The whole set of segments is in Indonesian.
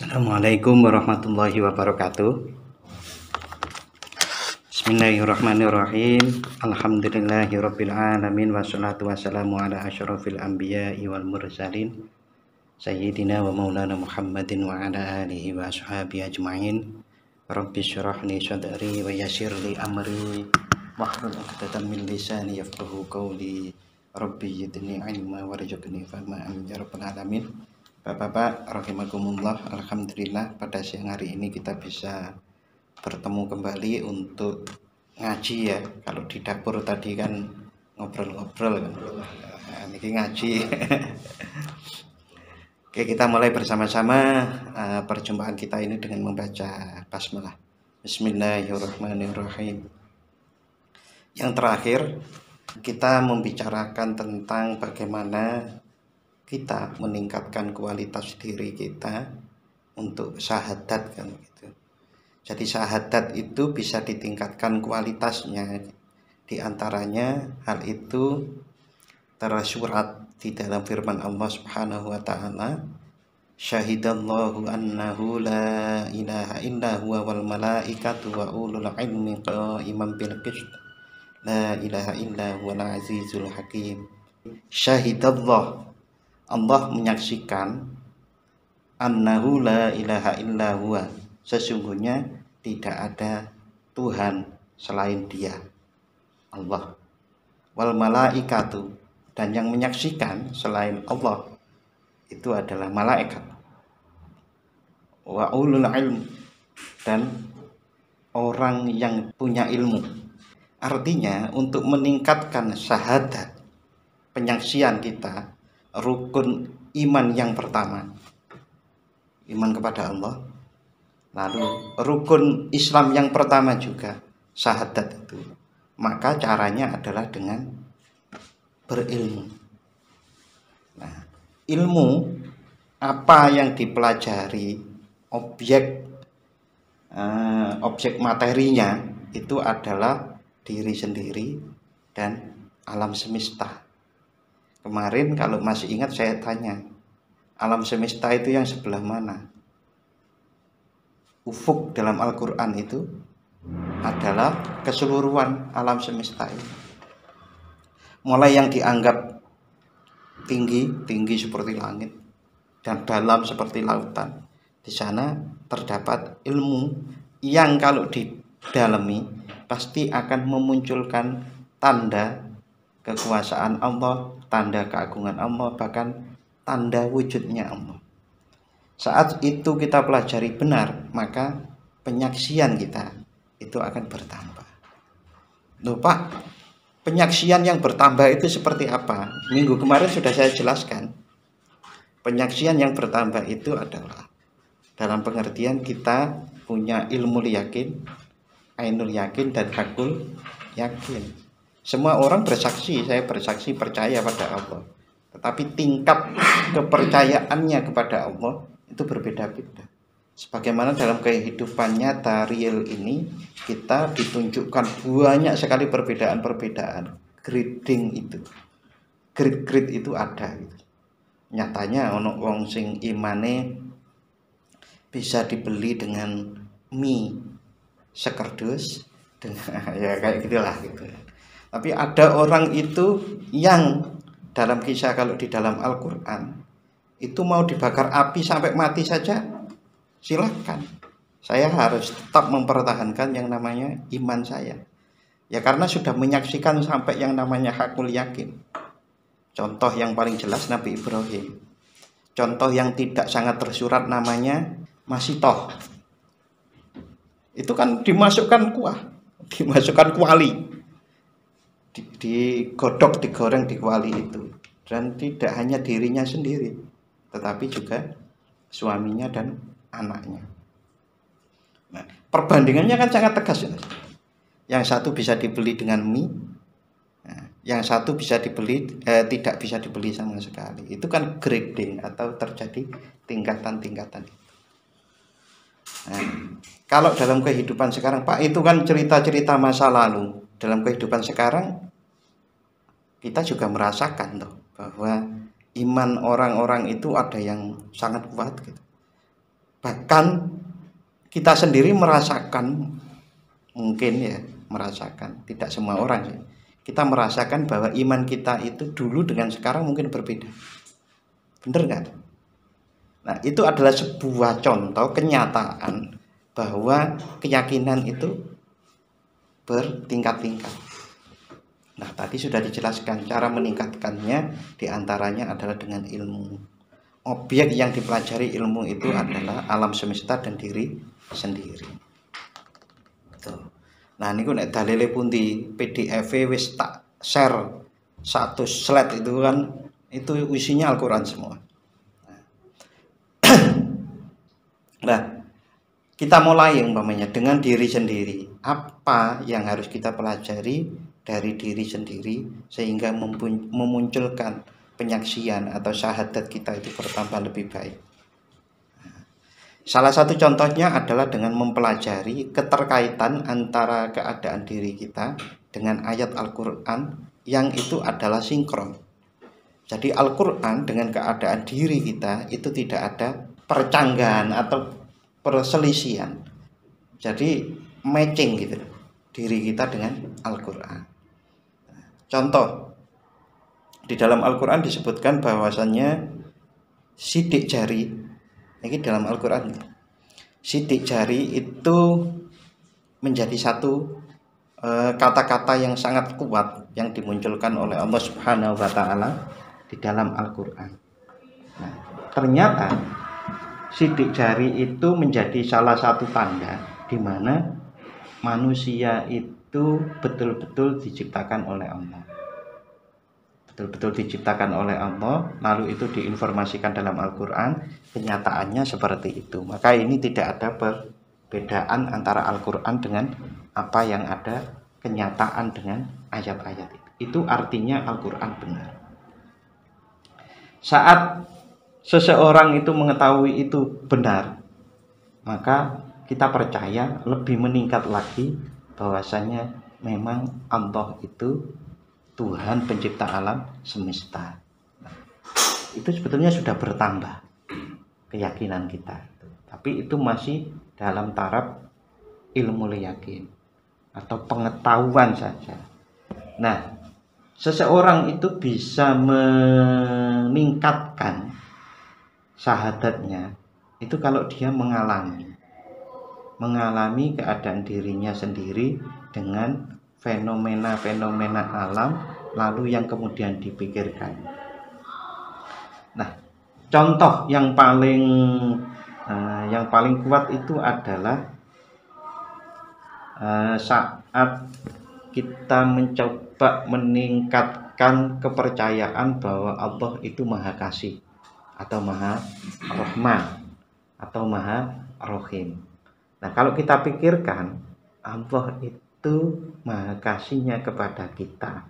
Assalamualaikum warahmatullahi wabarakatuh. Bismillahirrahmanirrahim. Alhamdulillahirabbil alamin wassalatu wassalamu ala asyrofil anbiya'i wal mursalin sayyidina wa maulana Muhammadin wa ala alihi wa ashabihi ajmain. Rabbi syrah li sadri wa yassir li amri wahlul 'uqdatam min lisani yafqahu qawli. Rabbi zidni ilma warzuqni fahma amin ya rabbal alamin. Bapak-bapak rahimakumullah, alhamdulillah pada siang hari ini kita bisa bertemu kembali untuk ngaji ya. Kalau di dapur tadi kan ngobrol-ngobrol kan. Nah, ini ngaji. Oke, kita mulai bersama-sama perjumpaan kita ini dengan membaca basmalah. Bismillahirrahmanirrahim. Yang terakhir kita membicarakan tentang bagaimana kita meningkatkan kualitas diri kita untuk syahadat kan gitu. Jadi syahadat itu bisa ditingkatkan kualitasnya. Di antaranya hal itu tersurat di dalam firman Allah Subhanahu wa taala, syahidallahu annahu la ilaha illa huwa wal malaikatu wa ulul ilmi qa'iman bil qist la ilaha illa huwal azizul hakim. Syahidallah, Allah menyaksikan annahu la ilaha illa huwa, sesungguhnya tidak ada Tuhan selain Dia, Allah. Wal malaikatu, dan yang menyaksikan selain Allah itu adalah malaikat. Wa ulul ilm, dan orang yang punya ilmu. Artinya untuk meningkatkan syahadat, penyaksian kita, rukun iman yang pertama, iman kepada Allah. Lalu rukun Islam yang pertama juga syahadat itu. Maka caranya adalah dengan berilmu. Nah, ilmu apa yang dipelajari, objek materinya itu adalah diri sendiri dan alam semesta. Kemarin kalau masih ingat saya tanya, alam semesta itu yang sebelah mana? Ufuk dalam Al-Quran itu adalah keseluruhan alam semesta ini. Mulai yang dianggap tinggi seperti langit dan dalam seperti lautan. Di sana terdapat ilmu yang kalau didalami pasti akan memunculkan tanda kekuasaan Allah, tanda keagungan Allah, bahkan tanda wujudnya Allah. Saat itu kita pelajari benar, maka penyaksian kita itu akan bertambah. Loh Pak, penyaksian yang bertambah itu seperti apa? Minggu kemarin sudah saya jelaskan. Penyaksian yang bertambah itu adalah dalam pengertian kita punya ilmu yakin, ainul yakin, dan hakul yakin. Semua orang bersaksi, saya bersaksi percaya pada Allah. Tetapi tingkat kepercayaannya kepada Allah itu berbeda-beda. Sebagaimana dalam kehidupan nyata real ini kita ditunjukkan banyak sekali perbedaan-perbedaan. Grading itu, grade itu ada gitu. Nyatanya ono wong sing imane bisa dibeli dengan mie sekerdus dengan ya kayak gitulah gitu. Tapi ada orang itu yang dalam kisah kalau di dalam Al-Quran itu mau dibakar api sampai mati saja, silahkan. Saya harus tetap mempertahankan yang namanya iman saya. Ya karena sudah menyaksikan sampai yang namanya hakul yakin. Contoh yang paling jelas Nabi Ibrahim. Contoh yang tidak sangat tersurat namanya Masitoh. Itu kan dimasukkan kuah, dimasukkan kuali. Digodok, digoreng di kuali itu, dan tidak hanya dirinya sendiri tetapi juga suaminya dan anaknya. Nah, perbandingannya kan sangat tegas ya. Yang satu bisa dibeli dengan mie, yang satu bisa dibeli tidak bisa dibeli sama sekali. Itu kan grading atau terjadi tingkatan-tingkatan. Nah, kalau dalam kehidupan sekarang Pak, itu kan cerita-cerita masa lalu. Dalam kehidupan sekarang kita juga merasakan bahwa iman orang-orang itu ada yang sangat kuat gitu. Bahkan kita sendiri merasakan, mungkin ya merasakan, tidak semua orang sih, kita merasakan bahwa iman kita itu dulu dengan sekarang mungkin berbeda. Bener nggak? Nah, itu adalah sebuah contoh kenyataan bahwa keyakinan itu bertingkat-tingkat. Nah, tadi sudah dijelaskan cara meningkatkannya, diantaranya adalah dengan ilmu. Objek yang dipelajari ilmu itu adalah alam semesta dan diri sendiri. Tuh. Nah, niku nek dalile pundi PDF wis tak share satu slide itu kan, itu isinya Al-Qur'an semua. Nah, kita mulai umpamanya dengan diri sendiri. Apa yang harus kita pelajari dari diri sendiri sehingga memunculkan penyaksian atau syahadat kita itu bertambah lebih baik. Salah satu contohnya adalah dengan mempelajari keterkaitan antara keadaan diri kita dengan ayat Al-Quran yang itu adalah sinkron. Jadi Al-Quran dengan keadaan diri kita itu tidak ada percanggahan atau perselisihan. Jadi matching gitu diri kita dengan Al-Quran. Contoh, di dalam Al-Quran disebutkan bahwasannya sidik jari, ini dalam Al-Quran, sidik jari itu menjadi satu kata-kata yang sangat kuat yang dimunculkan oleh Allah Subhanahu wa Ta'ala di dalam Al-Quran. Nah, ternyata sidik jari itu menjadi salah satu tanda di mana manusia itu betul-betul diciptakan oleh Allah. Betul-betul diciptakan oleh Allah, lalu itu diinformasikan dalam Al-Quran, kenyataannya seperti itu. Maka ini tidak ada perbedaan antara Al-Quran dengan apa yang ada kenyataan dengan ayat-ayat itu. Itu artinya Al-Quran benar. Saat seseorang itu mengetahui itu benar, maka kita percaya lebih meningkat lagi bahwasanya memang Allah itu Tuhan pencipta alam semesta. Nah, itu sebetulnya sudah bertambah keyakinan kita. Tapi itu masih dalam taraf ilmu yakin atau pengetahuan saja. Nah, seseorang itu bisa meningkatkan syahadatnya itu kalau dia mengalami keadaan dirinya sendiri dengan fenomena-fenomena alam lalu yang kemudian dipikirkan. Nah, contoh yang paling kuat itu adalah saat kita mencoba meningkatkan kepercayaan bahwa Allah itu Maha Kasih atau Maha Rahman atau Maha Rahim. Nah, kalau kita pikirkan Allah itu Maha Kasihnya kepada kita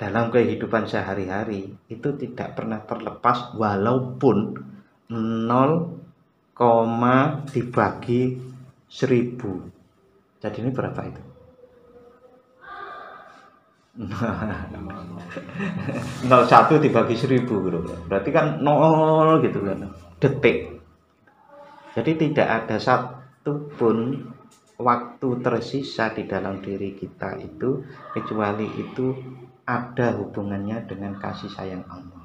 dalam kehidupan sehari-hari itu tidak pernah terlepas walaupun 0, dibagi 1000. Jadi ini berapa itu? 0,1 dibagi 1000 gitu. Berarti kan 0 gitu kan, detik. Jadi tidak ada satu pun waktu tersisa di dalam diri kita itu kecuali itu ada hubungannya dengan kasih sayang Allah.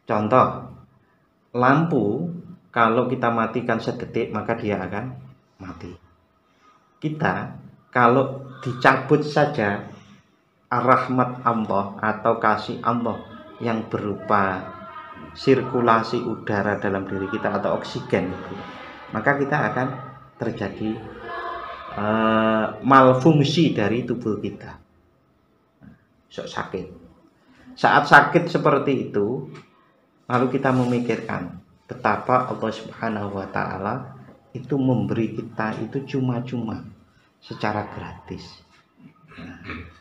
Contoh, lampu kalau kita matikan sedetik maka dia akan mati. Kita kalau dicabut saja rahmat Allah atau kasih Allah yang berupa sirkulasi udara dalam diri kita atau oksigen itu, maka kita akan terjadi malfungsi dari tubuh kita. Sakit. Saat sakit seperti itu, lalu kita memikirkan betapa Allah Subhanahu wa Ta'ala itu memberi kita itu cuma-cuma secara gratis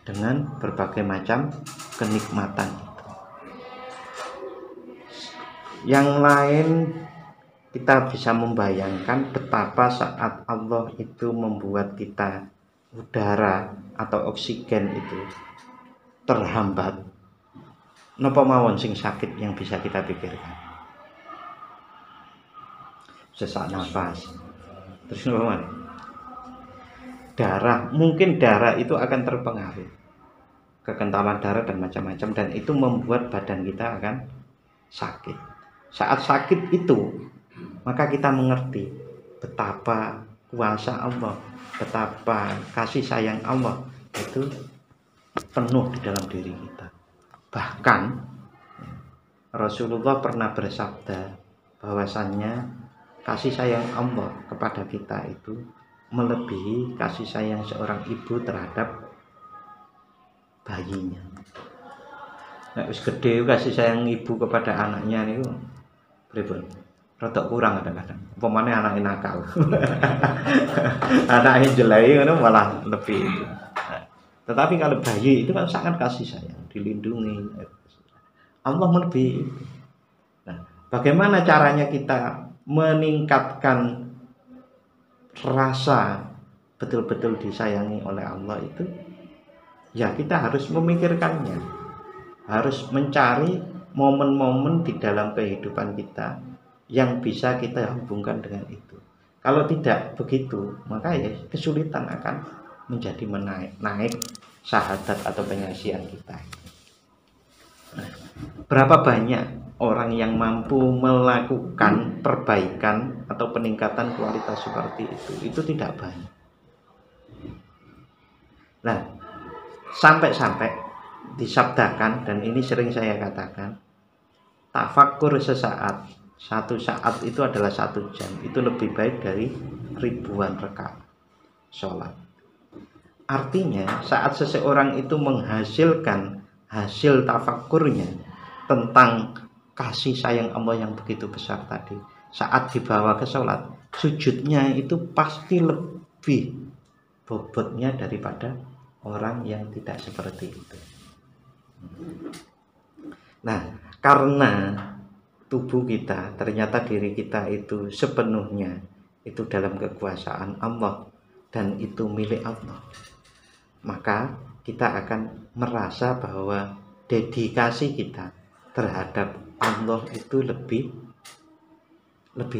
dengan berbagai macam kenikmatan itu. Yang lain kita bisa membayangkan betapa saat Allah itu membuat kita udara atau oksigen itu terhambat, napa mawon sing sakit yang bisa kita pikirkan. sesak nafas. Terus apa? Darah, mungkin darah itu akan terpengaruh, kekentalan darah dan macam-macam, dan itu membuat badan kita akan sakit. Saat sakit itu, maka kita mengerti betapa kuasa Allah, betapa kasih sayang Allah itu penuh di dalam diri kita. Bahkan Rasulullah pernah bersabda bahwasannya kasih sayang Allah kepada kita itu melebihi kasih sayang seorang ibu terhadap bayinya. Nek wis gede kasih sayang ibu kepada anaknya niku pripun? Rada kurang kadang-kadang. Upamane anake nakal. Anake jelek ngono malah lebih itu. Tetapi kalau bayi itu kan sangat kasih sayang, dilindungi. Allah melebihi itu. Nah, bagaimana caranya kita meningkatkan rasa betul-betul disayangi oleh Allah itu? Ya, kita harus memikirkannya, harus mencari momen-momen di dalam kehidupan kita yang bisa kita hubungkan dengan itu. Kalau tidak begitu, maka ya kesulitan akan menjadi naik syahadat atau penyaksian kita. Nah, berapa banyak orang yang mampu melakukan perbaikan atau peningkatan kualitas seperti itu tidak banyak. Nah, sampai-sampai disabdakan, dan ini sering saya katakan, tafakur sesaat, satu saat itu adalah 1 jam, itu lebih baik dari ribuan rakaat sholat. Artinya saat seseorang itu menghasilkan hasil tafakurnya tentang kasih sayang Allah yang begitu besar tadi, saat dibawa ke sholat, sujudnya itu pasti lebih bobotnya daripada orang yang tidak seperti itu. Nah, karena tubuh kita, ternyata diri kita itu sepenuhnya itu dalam kekuasaan Allah dan itu milik Allah, maka kita akan merasa bahwa dedikasi kita terhadap Allah itu lebih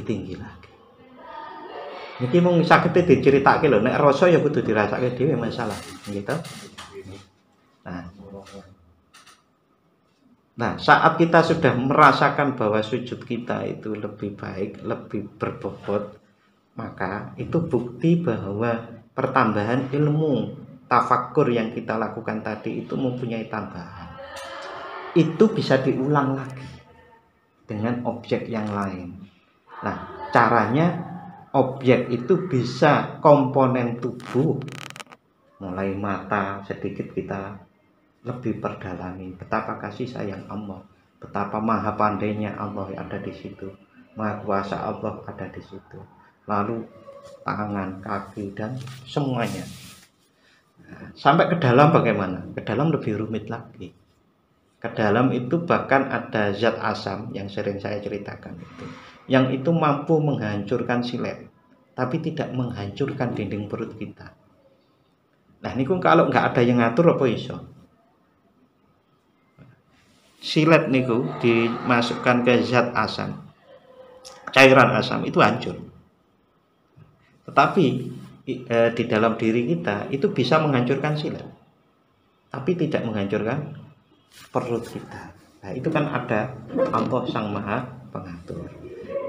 tinggi lagi. Niki mung saged diceritake lho, nek rasa ya kudu dirasake dhewe masalah, gitu. Nah, saat kita sudah merasakan bahwa sujud kita itu lebih baik, lebih berbobot, maka itu bukti bahwa pertambahan ilmu tafakur yang kita lakukan tadi itu mempunyai tambahan. Itu bisa diulang lagi dengan objek yang lain. Nah, caranya objek itu bisa komponen tubuh, mulai mata sedikit kita lebih perdalami betapa kasih sayang Allah, betapa maha pandainya Allah yang ada di situ, maha kuasa Allah ada di situ. Lalu tangan, kaki dan semuanya. Nah, sampai ke dalam bagaimana? Ke dalam lebih rumit lagi. Ke dalam itu bahkan ada zat asam yang sering saya ceritakan itu, yang itu mampu menghancurkan silet, tapi tidak menghancurkan dinding perut kita. Nah, ini kalau nggak ada yang ngatur apa iso? Silet niku dimasukkan ke zat asam, cairan asam itu hancur. Tetapi di dalam diri kita itu bisa menghancurkan silet, tapi tidak menghancurkan perut kita. Nah, itu kan ada Allah Sang Maha Pengatur.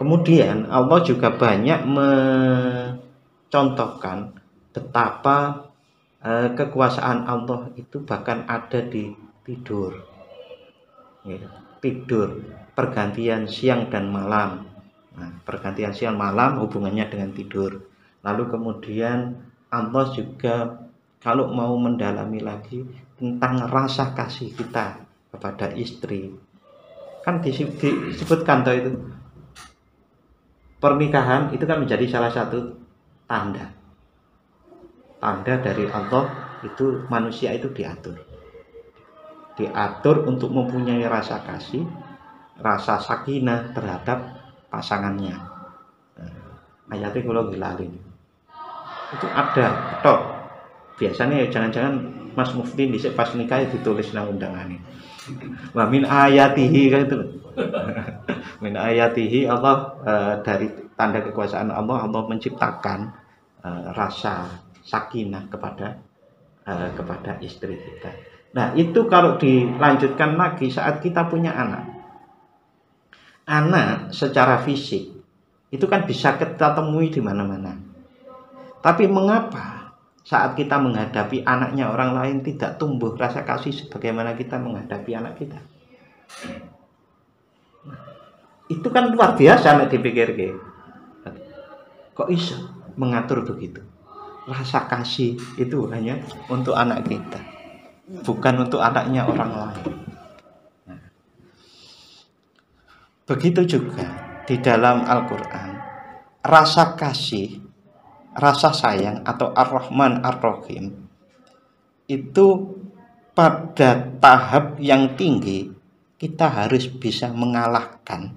Kemudian Allah juga banyak mencontohkan betapa kekuasaan Allah itu bahkan ada di tidur. Tidur, pergantian siang dan malam. Nah, pergantian siang malam hubungannya dengan tidur. Lalu kemudian Allah juga kalau mau mendalami lagi tentang rasa kasih kita kepada istri, kan disebutkan toh itu pernikahan itu kan menjadi salah satu tanda dari Allah itu manusia itu diatur untuk mempunyai rasa kasih, rasa sakinah terhadap pasangannya. Ayatnya kalau gilalin itu ada tok. Biasanya ya jangan-jangan Mas Mufti di pas nikah ditulis nang undangan ini. Wa min ayatihi kan itu. Min ayatihi Allah, dari tanda kekuasaan Allah, Allah menciptakan rasa sakinah kepada istri kita. Nah, itu kalau dilanjutkan lagi saat kita punya anak. Anak secara fisik itu kan bisa kita temui di mana-mana. Tapi mengapa saat kita menghadapi anaknya orang lain tidak tumbuh rasa kasih sebagaimana kita menghadapi anak kita? Itu kan luar biasa nek dipikir. Kok iso mengatur begitu? Rasa kasih itu hanya untuk anak kita, bukan untuk anaknya orang lain. Begitu juga di dalam Al-Quran, rasa kasih, rasa sayang atau Ar-Rahman Ar-Rahim itu pada tahap yang tinggi kita harus bisa mengalahkan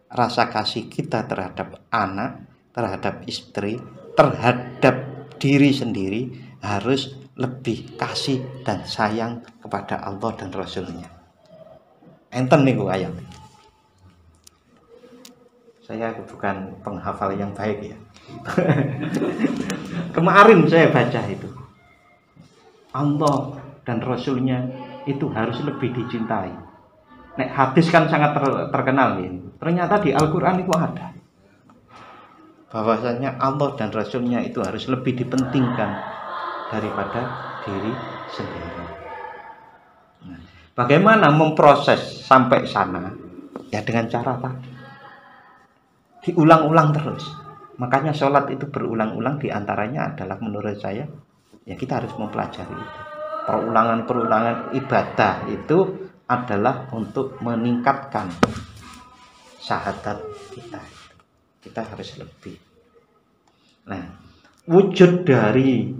rasa kasih kita terhadap anak, terhadap istri, terhadap diri sendiri, harus lebih kasih dan sayang kepada Allah dan Rasulnya. Enten niku ayat. Saya bukan penghafal yang baik ya. Kemarin saya baca itu, Allah dan Rasulnya itu harus lebih dicintai. Nek hadis kan sangat terkenal ya. Ternyata di Al-Quran itu ada bahwasanya Allah dan Rasulnya itu harus lebih dipentingkan daripada diri sendiri. Nah, bagaimana memproses sampai sana? Ya dengan cara tadi, diulang-ulang terus. Makanya sholat itu berulang-ulang, diantaranya adalah menurut saya, ya kita harus mempelajari itu. Perulangan-perulangan ibadah itu adalah untuk meningkatkan syahadat kita. Kita harus lebih. Nah, wujud dari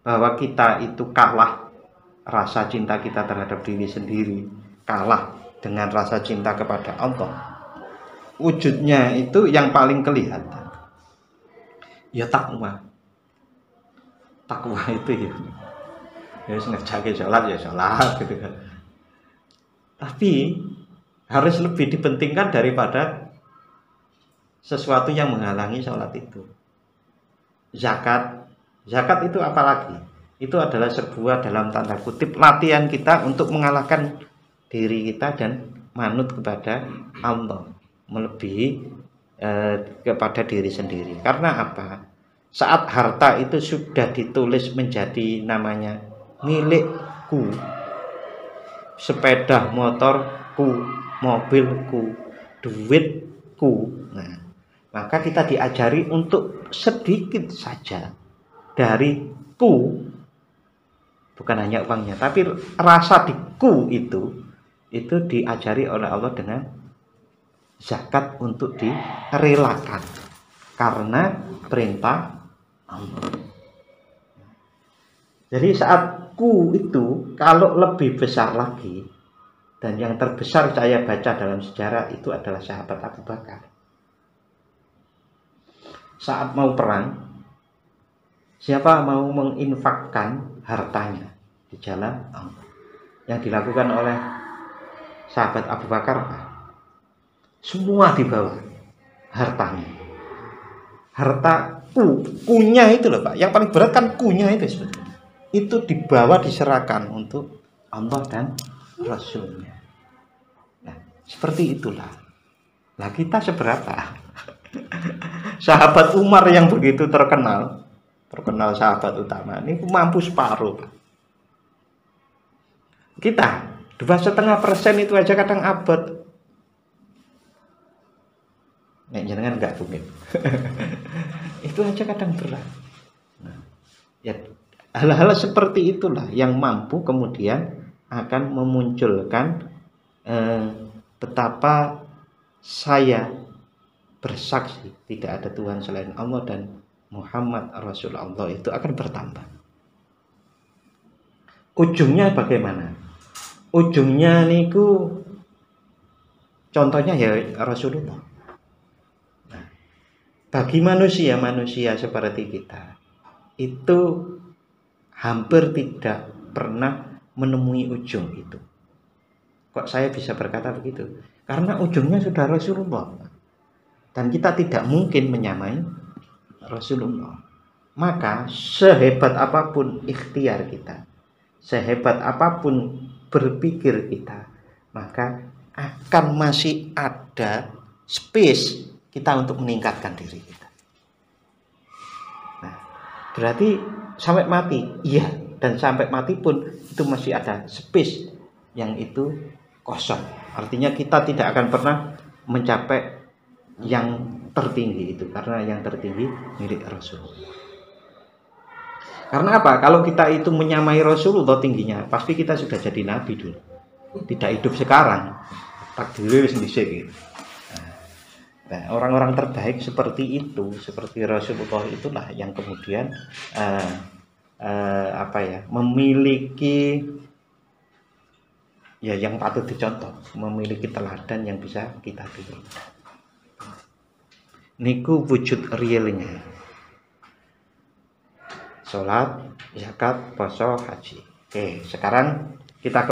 bahwa kita itu kalah rasa cinta kita terhadap diri sendiri, kalah dengan rasa cinta kepada Allah. Wujudnya itu yang paling kelihatan ya takwa. Takwa itu ya ngerjain sholat ya sholat gitu kan. Tapi harus lebih dipentingkan daripada sesuatu yang menghalangi sholat itu. Zakat itu apalagi? Itu adalah sebuah dalam tanda kutip latihan kita untuk mengalahkan diri kita dan manut kepada Allah, melebihi kepada diri sendiri. Karena apa? Saat harta itu sudah ditulis menjadi namanya milikku, sepeda motorku, mobilku, duitku, nah, maka kita diajari untuk sedikit saja dari ku, bukan hanya uangnya, tapi rasa di ku itu diajari oleh Allah dengan zakat untuk direlakan karena perintah Allah. Jadi saat ku itu kalau lebih besar lagi, dan yang terbesar saya baca dalam sejarah itu adalah sahabat Abu Bakar. Saat mau perang, siapa mau menginfakkan hartanya di jalan Allah? Yang dilakukan oleh sahabat Abu Bakar, semua dibawa hartanya. Harta kunya itu loh Pak, yang paling berat kan kunya itu sebetulnya. Itu dibawa diserahkan untuk Allah dan Rasulnya. Nah, seperti itulah. Nah, kita seberapa? Sahabat Umar yang begitu terkenal sahabat utama ini mampu separuh. Kita 2,5% itu aja kadang abot. Nek jenengan enggak mungkin. Itu aja kadang berat. Nah, ya hal-hal seperti itulah yang mampu kemudian akan memunculkan betapa saya bersaksi tidak ada Tuhan selain Allah dan Muhammad Rasulullah itu akan bertambah. Ujungnya bagaimana? Ujungnya niku contohnya ya Rasulullah. Nah, bagi manusia seperti kita itu hampir tidak pernah menemui ujung itu. Kok saya bisa berkata begitu? Karena ujungnya sudah Rasulullah. Dan kita tidak mungkin menyamai Rasulullah. Maka sehebat apapun ikhtiar kita, sehebat apapun berpikir kita, maka akan masih ada space kita untuk meningkatkan diri kita. Nah, berarti sampai mati, iya, dan sampai mati pun itu masih ada space yang itu kosong. Artinya kita tidak akan pernah mencapai yang tertinggi itu, karena yang tertinggi milik Rasulullah. Karena apa? Kalau kita itu menyamai Rasulullah tingginya, pasti kita sudah jadi nabi dulu. Tidak hidup sekarang. Takdirnya sendiri gitu. Nah, orang-orang terbaik seperti itu, seperti Rasulullah itulah yang kemudian memiliki ya yang patut dicontoh, memiliki teladan yang bisa kita tiru. Niku wujud realnya. Sholat, zakat, puasa, haji. Oke, sekarang kita